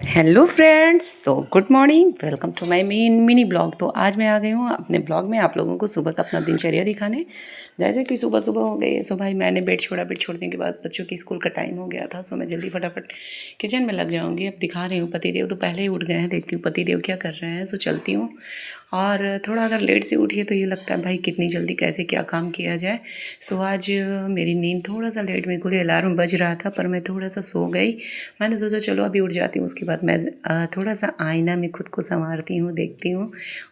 Hello friends, so good morning, welcome to my mini blog. तो आज मैं आ गई हूँ अपने ब्लॉग में आप लोगों को सुबह का अपना दिनचर्या दिखाने। जैसे कि सुबह सुबह हो गई है, सो भाई मैंने बेड छोड़ने के बाद बच्चों की स्कूल का टाइम हो गया था। सो मैं जल्दी फटाफट किचन में लग जाऊँगी। अब दिखा रही हूँ, पतिदेव तो पहले ही उठ गए हैं, देखती हूँ पतिदेव क्या कर रहे हैं। सो चलती हूँ। और थोड़ा अगर लेट से उठी है तो ये लगता है भाई कितनी जल्दी कैसे क्या काम किया जाए। सो आज मेरी नींद थोड़ा सा लेट, मेरे को अलार्म बज रहा था पर मैं थोड़ा सा सो गई। मैंने सोचा चलो अभी उठ जाती हूँ। उसके बाद मैं थोड़ा सा आईना में खुद को संवारती हूँ, देखती हूँ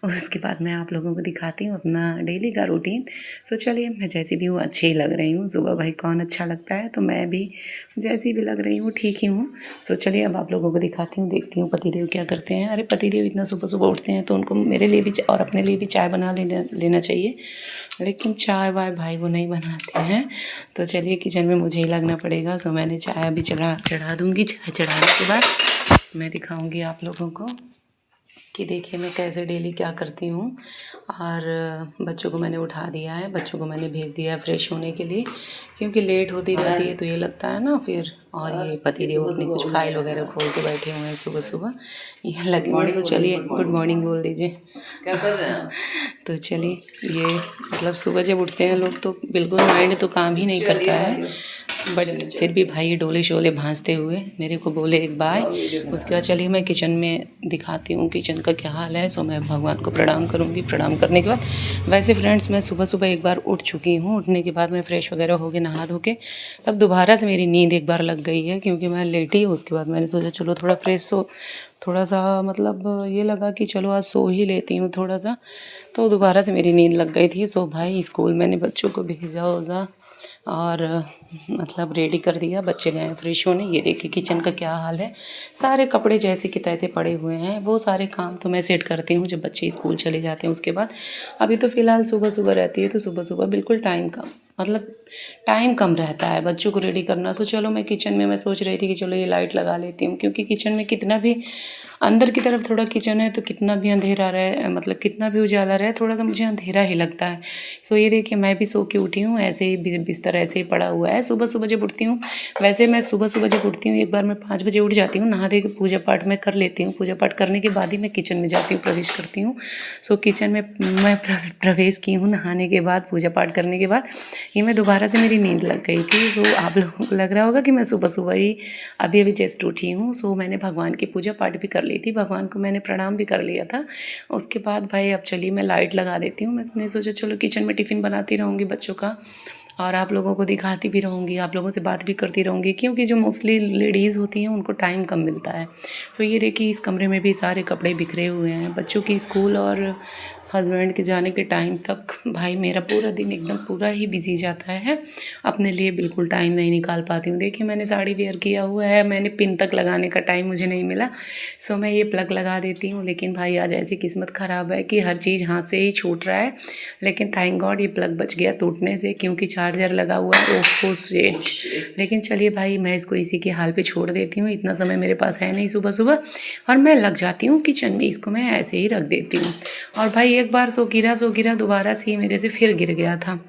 और उसके बाद मैं आप लोगों को दिखाती हूँ अपना डेली का रूटीन। सो चलिए, मैं जैसी भी हूँ अच्छी ही लग रही हूँ। सुबह भाई कौन अच्छा लगता है, तो मैं भी जैसी भी लग रही हूँ ठीक ही हूँ। सो चलिए अब आप लोगों को दिखाती हूँ, देखती हूँ पतिदेव क्या करते हैं। अरे पतिदेव इतना सुबह सुबह उठते हैं तो उनको मेरे लिए भी और अपने लिए भी चाय बना लेना चाहिए, लेकिन चाय वाय भाई वो नहीं बनाते हैं। तो चलिए किचन में मुझे ही लगना पड़ेगा। सो मैंने चाय अभी चढ़ा दूँगी। चाय चढ़ाने के बाद मैं दिखाऊंगी आप लोगों को कि देखिए मैं कैसे डेली क्या करती हूँ। और बच्चों को मैंने उठा दिया है, बच्चों को मैंने भेज दिया है फ्रेश होने के लिए, क्योंकि लेट होती रहती है तो ये लगता है ना फिर। और ये पतिदेव अपनी कुछ फाइल वगैरह खोल के बैठे हुए हैं सुबह सुबह, ये लगे हुए। तो चलिए गुड मॉर्निंग बोल दीजिए। क्या कर रहे हैं? तो चलिए, ये मतलब सुबह जब उठते हैं लोग तो बिल्कुल माइंड तो काम ही नहीं करता है, बट फिर भी भाई डोले शोले भांजते हुए मेरे को बोले एक बाय। उसके बाद चलिए मैं किचन में दिखाती हूँ किचन का क्या हाल है। सो मैं भगवान को प्रणाम करूँगी। प्रणाम करने के बाद वैसे फ्रेंड्स मैं सुबह सुबह एक बार उठ चुकी हूँ। उठने के बाद मैं फ्रेश वगैरह हो के नहा धो के तब दोबारा से मेरी नींद एक बार लग गई है, क्योंकि मैं लेटी हूँ। उसके बाद मैंने सोचा चलो थोड़ा फ्रेश हो, थोड़ा सा मतलब ये लगा कि चलो आज सो ही लेती हूँ थोड़ा सा, तो दोबारा से मेरी नींद लग गई थी। सो भाई स्कूल मैंने बच्चों को भेजा होगा और मतलब रेडी कर दिया, बच्चे गए फ्रेश होने। ये देखिए किचन का क्या हाल है, सारे कपड़े जैसे कि तैसे पड़े हुए हैं। वो सारे काम तो मैं सेट करती हूँ जब बच्चे स्कूल चले जाते हैं उसके बाद। अभी तो फ़िलहाल सुबह सुबह रहती है तो सुबह सुबह बिल्कुल टाइम कम, मतलब टाइम कम रहता है बच्चों को रेडी करना। सो चलो मैं किचन में मैं सोच रही थी कि चलो ये लाइट लगा लेती हूँ, क्योंकि किचन में कितना भी अंदर की तरफ थोड़ा किचन है तो कितना भी अंधेरा रहे, मतलब कितना भी उजाला रहे, थोड़ा सा मुझे अंधेरा ही लगता है। सो ये देखिए मैं भी सो के उठी हूँ, ऐसे ही बिस्तर ऐसे ही पड़ा हुआ है। सुबह सुबह जब उठती हूँ, वैसे मैं सुबह सुबह जब उठती हूँ एक बार मैं 5 बजे उठ जाती हूँ, नहा दे के पूजा पाठ मैं कर लेती हूँ। पूजा पाठ करने के बाद ही मैं किचन में जाती हूँ, प्रवेश करती हूँ। सो किचन में मैं प्रवेश की हूँ नहाने के बाद, पूजा पाठ करने के बाद ये मैं दोबारा से मेरी नींद लग गई थी। सो आप लोगों को लग रहा होगा कि मैं सुबह सुबह ही अभी अभी जस्ट उठी हूँ। सो मैंने भगवान की पूजा पाठ भी कर ली थी, भगवान को मैंने प्रणाम भी कर लिया था। उसके बाद भाई अब चलिए मैं लाइट लगा देती हूँ। मैंने सोचा चलो किचन में टिफ़िन बनाती रहूँगी बच्चों का, और आप लोगों को दिखाती भी रहूँगी, आप लोगों से बात भी करती रहूँगी, क्योंकि जो मोस्टली लेडीज़ होती हैं उनको टाइम कम मिलता है। सो ये देखिए इस कमरे में भी सारे कपड़े बिखरे हुए हैं। बच्चों की स्कूल और हस्बैंड के जाने के टाइम तक भाई मेरा पूरा दिन एकदम पूरा ही बिजी जाता है, अपने लिए बिल्कुल टाइम नहीं निकाल पाती हूँ। देखिए मैंने साड़ी वेयर किया हुआ है, मैंने पिन तक लगाने का टाइम मुझे नहीं मिला। सो मैं ये प्लग लगा देती हूँ, लेकिन भाई आज ऐसी किस्मत ख़राब है कि हर चीज़ हाथ से ही छूट रहा है। लेकिन थैंक गॉड ये प्लग बच गया टूटने से, क्योंकि चार्जर लगा हुआ है। ओहो शिट। लेकिन चलिए भाई मैं इसको इसी के हाल पे छोड़ देती हूँ, इतना समय मेरे पास है नहीं सुबह सुबह, और मैं लग जाती हूँ किचन में। इसको मैं ऐसे ही रख देती हूँ। और भाई एक बार सो गिरा दोबारा से ही मेरे से फिर गिर गया था,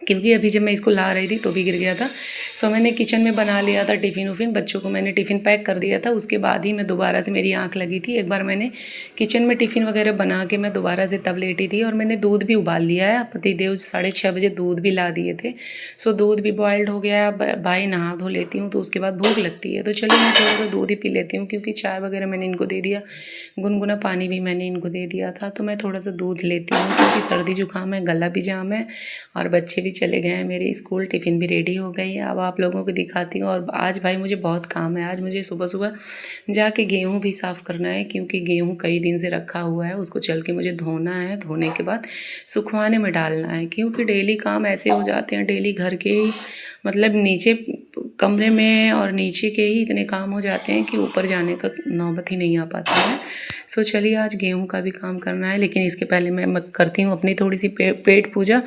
क्योंकि अभी जब मैं इसको ला रही थी तो भी गिर गया था। सो मैंने किचन में बना लिया था टिफ़िन उफ़िन, बच्चों को मैंने टिफ़िन पैक कर दिया था। उसके बाद ही मैं दोबारा से मेरी आंख लगी थी। एक बार मैंने किचन में टिफ़िन वगैरह बना के मैं दोबारा से तब लेटी थी, और मैंने दूध भी उबाल लिया है। पतिदेव 6:30 बजे दूध भी ला दिए थे। सो दूध भी बॉयल्ड हो गया। भाई नहा धो लेती हूँ तो उसके बाद भूख लगती है, तो चलिए मैं थोड़ा सा दूध ही पी लेती हूँ, क्योंकि चाय वगैरह मैंने इनको दे दिया, गुनगुना पानी भी मैंने इनको दे दिया था। तो मैं थोड़ा सा दूध लेती हूँ, क्योंकि सर्दी जुकाम है, गला भी जाम है, और बच्चे भी चले गए हैं मेरे स्कूल, टिफ़िन भी रेडी हो गई है। अब आप लोगों को दिखाती हूँ। और आज भाई मुझे बहुत काम है, आज मुझे सुबह सुबह जाके गेहूँ भी साफ़ करना है, क्योंकि गेहूँ कई दिन से रखा हुआ है, उसको चल के मुझे धोना है। धोने के बाद सुखवाने में डालना है, क्योंकि डेली काम ऐसे हो जाते हैं, डेली घर के ही मतलब नीचे कमरे में और नीचे के ही इतने काम हो जाते हैं कि ऊपर जाने का नौबत ही नहीं आ पाता है। सो चलिए आज गेहूं का भी काम करना है, लेकिन इसके पहले मैं करती हूँ अपनी थोड़ी सी पेट पूजा।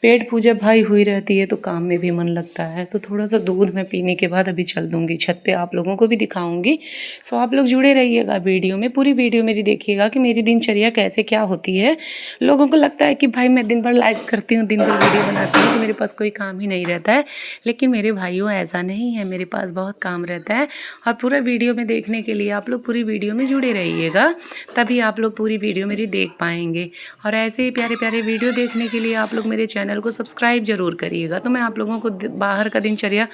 पेट पूजा भाई हुई रहती है तो काम में भी मन लगता है। तो थोड़ा सा दूध मैं पीने के बाद अभी चल दूँगी छत पे, आप लोगों को भी दिखाऊँगी। सो आप लोग जुड़े रहिएगा वीडियो में, पूरी वीडियो मेरी देखिएगा कि मेरी दिनचर्या कैसे क्या होती है। लोगों को लगता है कि भाई मैं दिन भर लाइव करती हूँ, दिन भर वीडियो बनाती हूँ, तो मेरे पास कोई काम ही नहीं रहता है। लेकिन मेरे भाइयों ऐसा नहीं नहीं है, मेरे पास बहुत काम रहता है। और पूरा वीडियो में देखने के लिए आप लोग पूरी वीडियो में जुड़े रहिएगा, तभी आप लोग पूरी वीडियो मेरी देख पाएंगे। और ऐसे ही प्यारे प्यारे वीडियो देखने के लिए आप लोग मेरे चैनल को सब्सक्राइब ज़रूर करिएगा। तो मैं आप लोगों को बाहर का दिनचर्या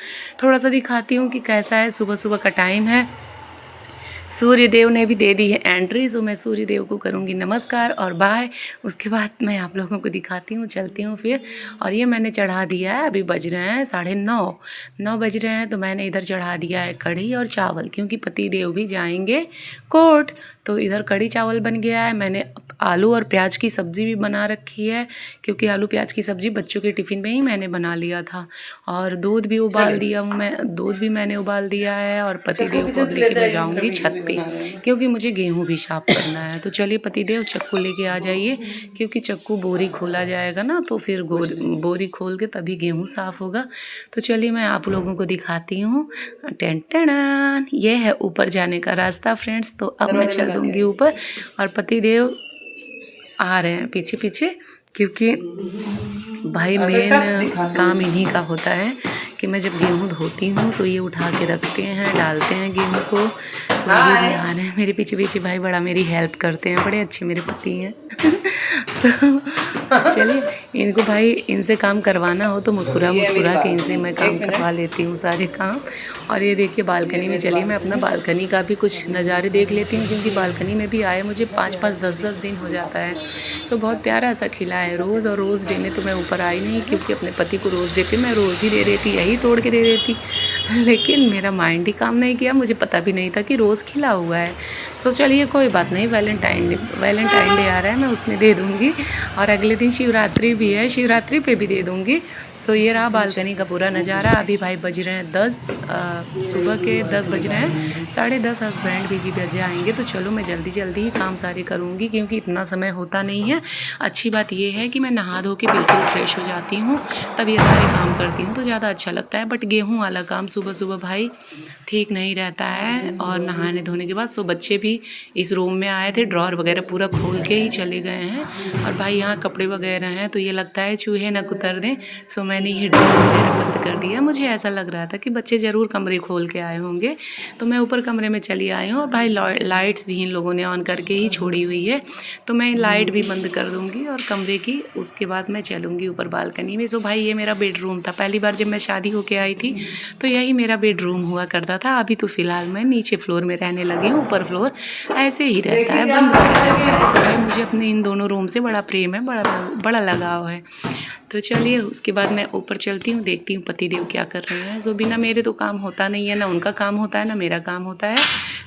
थोड़ा सा दिखाती हूँ कि कैसा है। सुबह सुबह का टाइम है, सूर्य देव ने भी दे दी है एंट्री, सो मैं सूर्य देव को करूँगी नमस्कार और बाय। उसके बाद मैं आप लोगों को दिखाती हूँ, चलती हूँ फिर। और ये मैंने चढ़ा दिया है, अभी बज रहे हैं 9:30 बज रहे हैं, तो मैंने इधर चढ़ा दिया है कढ़ी और चावल, क्योंकि पति देव भी जाएंगे कोर्ट। तो इधर कढ़ी चावल बन गया है। मैंने आलू और प्याज की सब्ज़ी भी बना रखी है, क्योंकि आलू प्याज की सब्ज़ी बच्चों के टिफ़िन में ही मैंने बना लिया था। और दूध भी उबाल दिया हूँ मैं, दूध भी मैंने उबाल दिया है। और पति देव को लेके मैं जाऊँगी छत पे, क्योंकि मुझे गेहूँ भी साफ करना है। तो चलिए पति देव चक्कू लेके आ जाइए, क्योंकि चक्कू बोरी खोला जाएगा ना, तो फिर बोरी खोल के तभी गेहूँ साफ़ होगा। तो चलिए मैं आप लोगों को दिखाती हूँ। टेंटन, ये है ऊपर जाने का रास्ता फ्रेंड्स। तो अब मैं चल दूँगी ऊपर, और पति देव आ रहे हैं पीछे पीछे, क्योंकि भाई मेन काम इन्हीं का होता है कि मैं जब गेहूँ धोती हूँ तो ये उठा के रखते हैं, डालते हैं गेहूँ को। तो ये भी आ रहे हैं मेरे पीछे पीछे, भाई बड़ा मेरी हेल्प करते हैं, बड़े अच्छे मेरे पति हैं। तो चलिए इनको भाई इनसे काम करवाना हो तो मुस्कुरा मुस्कुरा के इनसे मैं काम करवा लेती हूँ सारे काम। और ये देखिए बालकनी में, चलिए मैं अपना बालकनी का भी कुछ नज़ारे देख लेती हूँ, क्योंकि बालकनी में भी आए मुझे 5-5 10-10 दिन हो जाता है। सो बहुत प्यारा सा खिला है रोज़। और रोज़ डे में तो मैं ऊपर आई नहीं, क्योंकि अपने पति को रोज़ डे पे मैं रोज़ ही दे देती, यही तोड़ के दे देती। लेकिन मेरा माइंड ही काम नहीं किया, मुझे पता भी नहीं था कि रोज़ खिला हुआ है। सो चलिए कोई बात नहीं, वैलेंटाइन डे आ रहा है, मैं उसमें दे दूँगी। और अगले दिन शिवरात्रि भी है, शिवरात्रि पे भी दे दूँगी। सो ये रहा बालकनी का पूरा नज़ारा। अभी भाई बज रहे हैं 10, सुबह के 10 बज रहे हैं, 10:30 हस्बैंड भी जी बजे आएंगे। तो चलो मैं जल्दी जल्दी ही काम सारे करूँगी, क्योंकि इतना समय होता नहीं है। अच्छी बात ये है कि मैं नहा धो के बिल्कुल फ्रेश हो जाती हूँ, तब ये सारे काम करती हूँ तो ज़्यादा अच्छा लगता है। बट गेहूँ वाला काम सुबह सुबह भाई ठीक नहीं रहता है। और नहाने धोने के बाद सो बच्चे भी इस रूम में आए थे, ड्रॉर वगैरह पूरा खोल के ही चले गए हैं। और भाई यहाँ कपड़े वगैरह हैं, तो ये लगता है चूहे ना कुतर दें, सो मैंने ये ड्रॉर वगैरह बंद कर दिया। मुझे ऐसा लग रहा था कि बच्चे ज़रूर कमरे खोल के आए होंगे, तो मैं ऊपर कमरे में चली आई हूँ। और भाई लाइट्स भी इन लोगों ने ऑन करके ही छोड़ी हुई है, तो मैं लाइट भी बंद कर दूँगी और कमरे की। उसके बाद मैं चलूँगी ऊपर बालकनी में। सो भाई ये मेरा बेडरूम था, पहली बार जब मैं शादी होके आई थी तो यही मेरा बेडरूम हुआ करता था। अभी तो फ़िलहाल मैं नीचे फ्लोर में रहने लगी हूँ, ऊपर फ्लोर ऐसे ही रहता है, बंद रहता है। सो भाई मुझे अपने इन दोनों रूम से बड़ा प्रेम है, बड़ा लगाव है। तो चलिए उसके बाद मैं ऊपर चलती हूँ, देखती हूँ पति देव क्या कर रहे हैं। जो बिना मेरे तो काम होता नहीं है, ना उनका काम होता है ना मेरा काम होता है।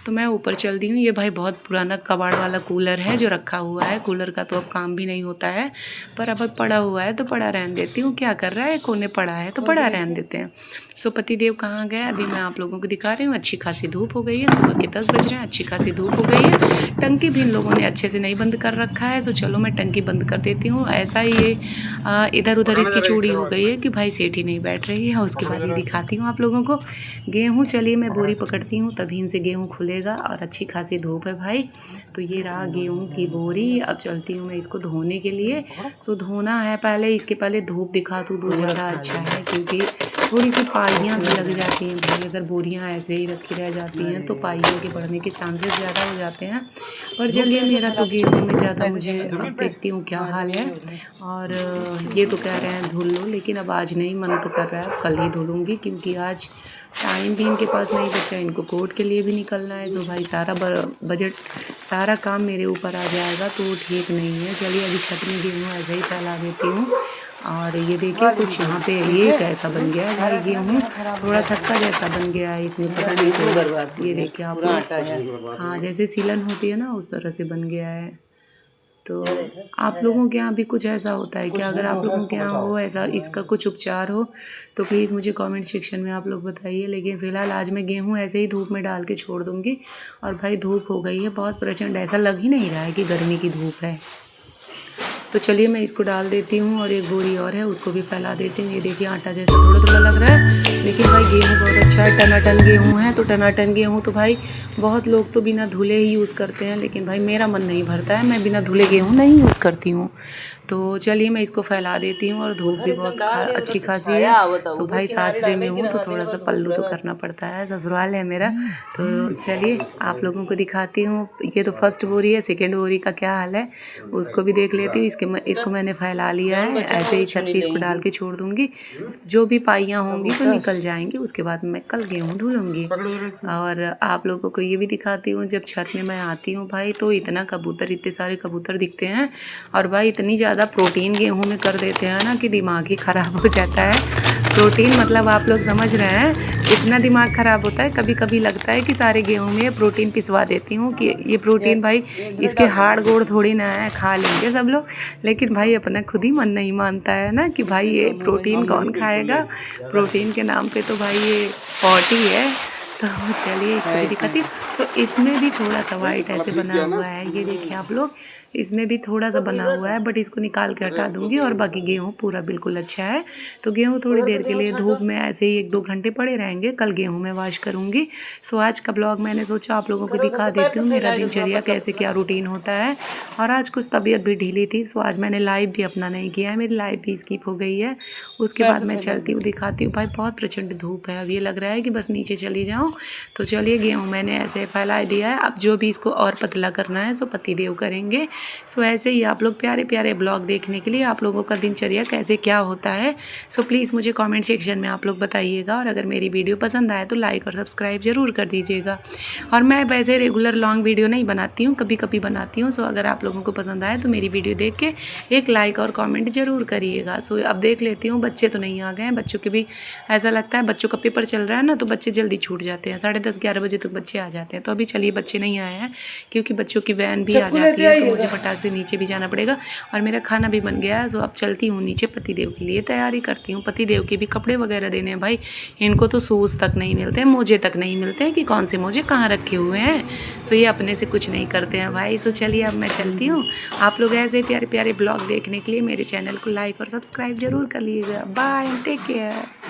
तो मैं ऊपर चलती हूँ। ये भाई बहुत पुराना कबाड़ वाला कूलर है जो रखा हुआ है, कूलर का तो अब काम भी नहीं होता है, पर अब पड़ा हुआ है तो पड़ा रहने देती हूँ। क्या कर रहा है, कोने पड़ा है तो पड़ा रहने देते हैं। सो पति देव कहाँ गए, अभी मैं आप लोगों को दिखा रही हूँ। अच्छी खासी धूप हो गई है, सुबह के 10 बज रहे हैं, अच्छी खासी धूप हो गई है। टंकी भी इन लोगों ने अच्छे से नहीं बंद कर रखा है, तो चलो मैं टंकी बंद कर देती हूँ। ऐसा ही ये इधर उधर इसकी चूड़ी हो गई है कि भाई सेठ ही नहीं बैठ रही है। उसके बाद ये दिखाती हूँ आप लोगों को गेहूँ। चलिए मैं बोरी पकड़ती हूँ, तभी इनसे गेहूँ खुलेगा। और अच्छी खासी धूप है भाई, तो ये रहा गेहूँ की बोरी। अब चलती हूँ मैं इसको धोने के लिए। सो धोना है पहले, इसके पहले धूप दिखा दूँ तो ज़्यादा अच्छा है, क्योंकि थोड़ी सी पाइयाँ भी लग जाती हैं भाई। अगर बोरियाँ ऐसे ही रखी रह जाती हैं तो पाइयों के बढ़ने के चांसेस ज़्यादा हो जाते हैं। पर चलिए मेरा तो गेहूँ में ज़्यादा, मुझे अब देखती हूँ क्या हाल है। और ये तो कह रहे हैं धुल लो, लेकिन अब आज नहीं, मन तो कर रहा है अब कल ही धुलूँगी, क्योंकि आज टाइम भी इनके पास नहीं बचा, इनको कोर्ट के लिए भी निकलना है। तो भाई सारा बजट, सारा काम मेरे ऊपर आ जाएगा, तो ठीक नहीं है। चलिए अभी छत में गेहूँ ऐसे ही फैला देती हूँ। और ये देखिए कुछ यहाँ पे ये कैसा बन गया है भाई, गेहूँ थोड़ा थक्का जैसा बन गया है इसमें, पता नहीं क्यों। ये देखिए आप लोग, हाँ जैसे सीलन होती है ना उस तरह से बन गया है। तो आप लोगों के यहाँ भी कुछ ऐसा होता है क्या? अगर आप लोगों के यहाँ हो ऐसा, इसका कुछ उपचार हो तो प्लीज़ मुझे कमेंट सेक्शन में आप लोग बताइए। लेकिन फ़िलहाल आज मैं गेहूँ ऐसे ही धूप में डाल के छोड़ दूँगी। और भाई धूप हो गई है बहुत प्रचंड, ऐसा लग ही नहीं रहा है कि गर्मी की धूप है। तो चलिए मैं इसको डाल देती हूँ और एक बोरी और है उसको भी फैला देती हूँ। ये देखिए आटा जैसा थोड़ा थोड़ा लग रहा है, लेकिन भाई गेहूँ बहुत अच्छा है, टनाटन गेहूँ है। तो टनाटन गेहूँ तो भाई बहुत लोग तो बिना धुले ही यूज़ करते हैं, लेकिन भाई मेरा मन नहीं भरता है, मैं बिना धुले गेहूँ नहीं यूज़ करती हूँ। तो चलिए मैं इसको फैला देती हूँ और धूप भी बहुत अच्छी खासी है। सो भाई सासरे में हूँ तो थोड़ा सा पल्लू तो करना पड़ता है, ससुराल है मेरा। तो चलिए आप लोगों को दिखाती हूँ। ये तो फर्स्ट बोरी है, सेकेंड बोरी का क्या हाल है उसको भी देख लेती हूँ। इसको मैंने फैला लिया है, ऐसे ही छत पे इसको डाल के छोड़ दूँगी। जो भी पाइयाँ होंगी तो निकल जाएंगी, उसके बाद मैं कल गेहूँ धुलूँगी। और आप लोगों को ये भी दिखाती हूँ, जब छत में मैं आती हूँ भाई तो इतना कबूतर, इतने सारे कबूतर दिखते हैं। और भाई इतनी ज़्यादा प्रोटीन गेहूं में कर देते हैं ना कि दिमाग ही ख़राब हो जाता है। प्रोटीन मतलब आप लोग समझ रहे हैं, इतना दिमाग ख़राब होता है। कभी कभी लगता है कि सारे गेहूं में प्रोटीन पिसवा देती हूँ कि ये प्रोटीन भाई इसके हाड़ गोड़ थोड़ी ना है, खा लेंगे सब लोग। लेकिन भाई अपना खुद ही मन नहीं मानता है ना कि भाई ये प्रोटीन कौन खाएगा। प्रोटीन के नाम पे तो भाई ये पॉट ही है। तो चलिए इसको भी दिखाती हूँ। सो इसमें भी थोड़ा सा वाइट ऐसे बना हुआ है, ये देखिए आप लोग, इसमें भी थोड़ा सा बना हुआ है, बट इसको निकाल के हटा दूंगी। और बाकी गेहूँ पूरा बिल्कुल अच्छा है। तो गेहूँ थोड़ी देर के लिए धूप में ऐसे ही 1-2 घंटे पड़े रहेंगे, कल गेहूँ में वॉश करूँगी। सो आज का ब्लॉग मैंने सोचा आप लोगों को दिखा देती हूँ, मेरा दिनचर्या कैसे क्या रूटीन होता है। और आज कुछ तबीयत भी ढीली थी, सो आज मैंने लाइव भी अपना नहीं किया है, मेरी लाइव भी स्किप हो गई है। उसके बाद मैं चलती हूँ, दिखाती हूँ। भाई बहुत प्रचंड धूप है, अब ये लग रहा है कि बस नीचे चली जाऊँ। तो चलिए गेहूँ मैंने ऐसे फैला दिया है, अब जो भी इसको और पतला करना है सो पतिदेव करेंगे। सो ऐसे ही आप लोग प्यारे प्यारे ब्लॉग देखने के लिए आप लोगों का दिनचर्या कैसे क्या होता है, सो प्लीज़ मुझे कमेंट सेक्शन में आप लोग बताइएगा। और अगर मेरी वीडियो पसंद आए तो लाइक और सब्सक्राइब ज़रूर कर दीजिएगा। और मैं वैसे रेगुलर लॉन्ग वीडियो नहीं बनाती हूँ, कभी कभी बनाती हूँ। सो अगर आप लोगों को पसंद आए तो मेरी वीडियो देख के एक लाइक और कॉमेंट ज़रूर करिएगा। सो अब देख लेती हूँ, बच्चे तो नहीं आ गए हैं। बच्चों के भी ऐसा लगता है, बच्चों का पेपर चल रहा है ना तो बच्चे जल्दी छूट जाते हैं, 10:30-11 बजे तक बच्चे आ जाते हैं। तो अभी चलिए बच्चे नहीं आए हैं क्योंकि बच्चों की वैन भी आ जाती है, तो मुझे फटाक से नीचे भी जाना पड़ेगा। और मेरा खाना भी बन गया है, सो अब चलती हूँ नीचे, पतिदेव के लिए तैयारी करती हूँ। पतिदेव के भी कपड़े वगैरह देने हैं भाई, इनको तो शूज़ तक नहीं मिलते हैं, मोजे तक नहीं मिलते हैं कि कौन से मोजे कहाँ रखे हुए हैं। सो ये अपने से कुछ नहीं करते हैं भाई। सो चलिए अब मैं चलती हूँ। आप लोग ऐसे प्यारे प्यारे ब्लॉग देखने के लिए मेरे चैनल को लाइक और सब्सक्राइब जरूर कर लीजिएगा। Bye, take care.